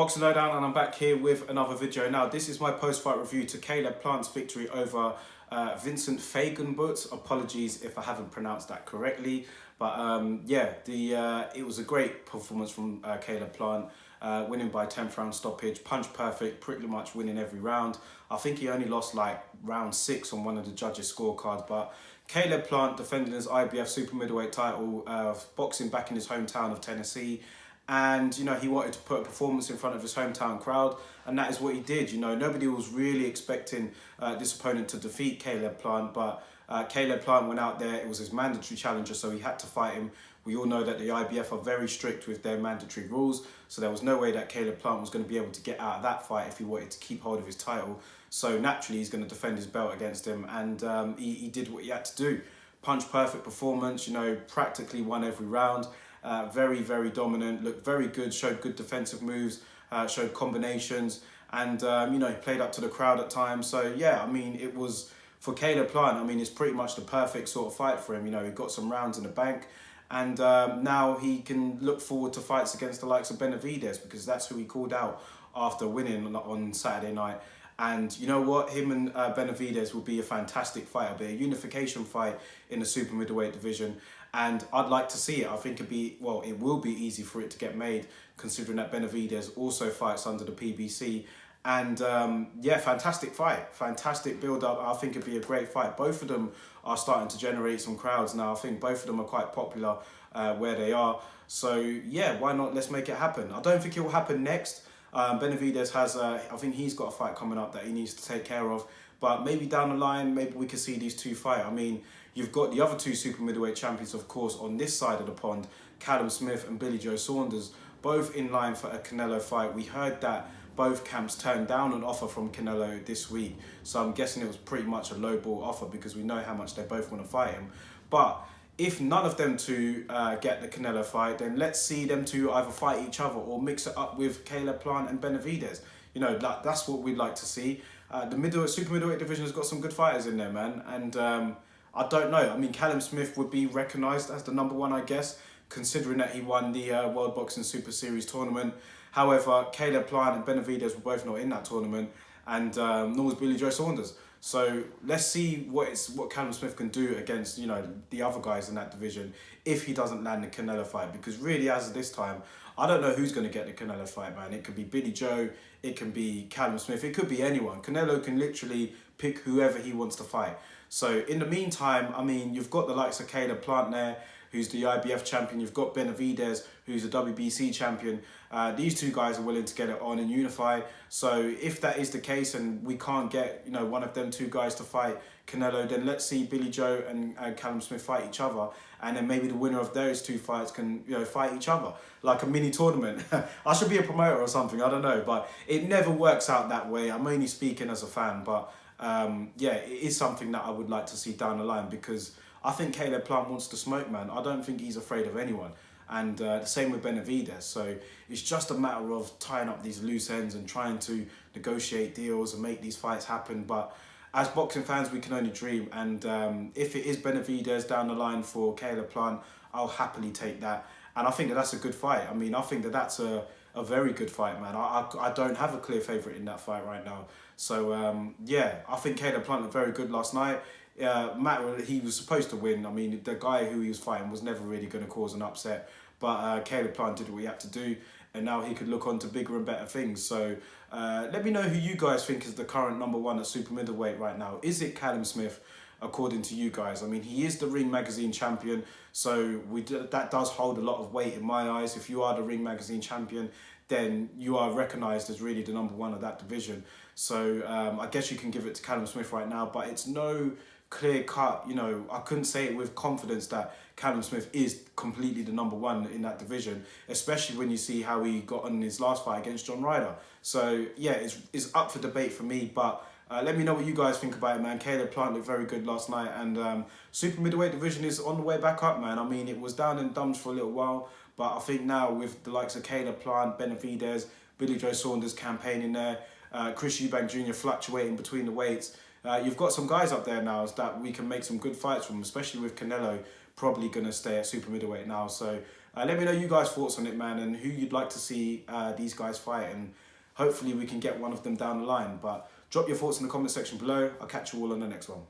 Boxing Lowdown, and I'm back here with another video. Now, this is my post-fight review to Caleb Plant's victory over Vincent Feigenbutz. Apologies if I haven't pronounced that correctly, but it was a great performance from Caleb Plant, winning by 10th round stoppage, punch perfect, pretty much winning every round. I think he only lost like round 6 on one of the judges' scorecards, but Caleb Plant defending his IBF super middleweight title, boxing back in his hometown of Tennessee. And, you know, he wanted to put a performance in front of his hometown crowd, and that is what he did. You know, nobody was really expecting this opponent to defeat Caleb Plant, but Caleb Plant went out there. It was his mandatory challenger, so he had to fight him. We all know that the IBF are very strict with their mandatory rules, so there was no way that Caleb Plant was going to be able to get out of that fight if he wanted to keep hold of his title. So naturally, he's going to defend his belt against him, and he did what he had to do. Punch perfect performance, you know, practically won every round. Very, very dominant, looked very good, showed good defensive moves, showed combinations, and, you know, he played up to the crowd at times. So, yeah, I mean, it was, for Caleb Plant, I mean, it's pretty much the perfect sort of fight for him. You know, he got some rounds in the bank, and now he can look forward to fights against the likes of Benavidez, because that's who he called out after winning on Saturday night. And you know what? Him and Benavidez will be a fantastic fight. It'll be a unification fight in the super middleweight division. And I'd like to see it. I think it will be easy for it to get made, considering that Benavidez also fights under the PBC. And yeah, fantastic fight. Fantastic build-up. I think it'd be a great fight. Both of them are starting to generate some crowds now. I think both of them are quite popular where they are. So yeah, why not? Let's make it happen. I don't think it will happen next. Benavidez has, I think he's got a fight coming up that he needs to take care of. But maybe down the line, maybe we could see these two fight. I mean, you've got the other two super middleweight champions, of course, on this side of the pond, Callum Smith and Billy Joe Saunders, both in line for a Canelo fight. We heard that both camps turned down an offer from Canelo this week. So I'm guessing it was pretty much a lowball offer, because we know how much they both want to fight him. But if none of them two get the Canelo fight, then let's see them two either fight each other or mix it up with Caleb Plant and Benavidez. You know, that's what we'd like to see. The super middleweight division has got some good fighters in there, man. And I don't know. I mean, Callum Smith would be recognised as the #1, I guess, considering that he won the World Boxing Super Series tournament. However, Caleb Plant and Benavidez were both not in that tournament, and nor was Billy Joe Saunders. So let's see what Callum Smith can do against, you know, the other guys in that division if he doesn't land the Canelo fight. Because really, as of this time, I don't know who's going to get the Canelo fight, man. It could be Billy Joe, it can be Callum Smith, it could be anyone. Canelo can literally pick whoever he wants to fight. So in the meantime, I mean, you've got the likes of Caleb Plant there, who's the IBF champion. You've got Benavidez, who's the WBC champion. These two guys are willing to get it on and unify. So if that is the case and we can't get, you know, one of them two guys to fight Canelo, then let's see Billy Joe and Callum Smith fight each other. And then maybe the winner of those two fights can, you know, fight each other like a mini tournament. I should be a promoter or something, I don't know. But it never works out that way. I'm only speaking as a fan. But yeah, it is something that I would like to see down the line, because I think Caleb Plant wants to smoke, man. I don't think he's afraid of anyone. And the same with Benavidez. So it's just a matter of tying up these loose ends and trying to negotiate deals and make these fights happen. But as boxing fans, we can only dream. And if it is Benavidez down the line for Caleb Plant, I'll happily take that. And I think that that's a good fight. I mean, I think that that's a very good fight, man. I don't have a clear favourite in that fight right now. So, yeah, I think Caleb Plant looked very good last night. He was supposed to win. I mean, the guy who he was fighting was never really going to cause an upset. But Caleb Plant did what he had to do, and now he could look on to bigger and better things. So let me know who you guys think is the current #1 at super middleweight right now. Is it Callum Smith, according to you guys? I mean, he is the Ring Magazine champion, so that does hold a lot of weight in my eyes. If you are the Ring Magazine champion, then you are recognised as really the #1 of that division. So I guess you can give it to Callum Smith right now, but it's no clear cut, you know, I couldn't say it with confidence that Callum Smith is completely the #1 in that division, especially when you see how he got on in his last fight against John Ryder. So yeah, it's up for debate for me, but let me know what you guys think about it, man. Caleb Plant looked very good last night, and super middleweight division is on the way back up, man. I mean, it was down in dumps for a little while, but I think now with the likes of Caleb Plant, Benavidez, Billy Joe Saunders campaigning there, Chris Eubank Jr. fluctuating between the weights, you've got some guys up there now that we can make some good fights from, especially with Canelo probably going to stay at super middleweight now. So let me know you guys' thoughts on it, man, and who you'd like to see these guys fight, and hopefully we can get one of them down the line. But drop your thoughts in the comment section below. I'll catch you all on the next one.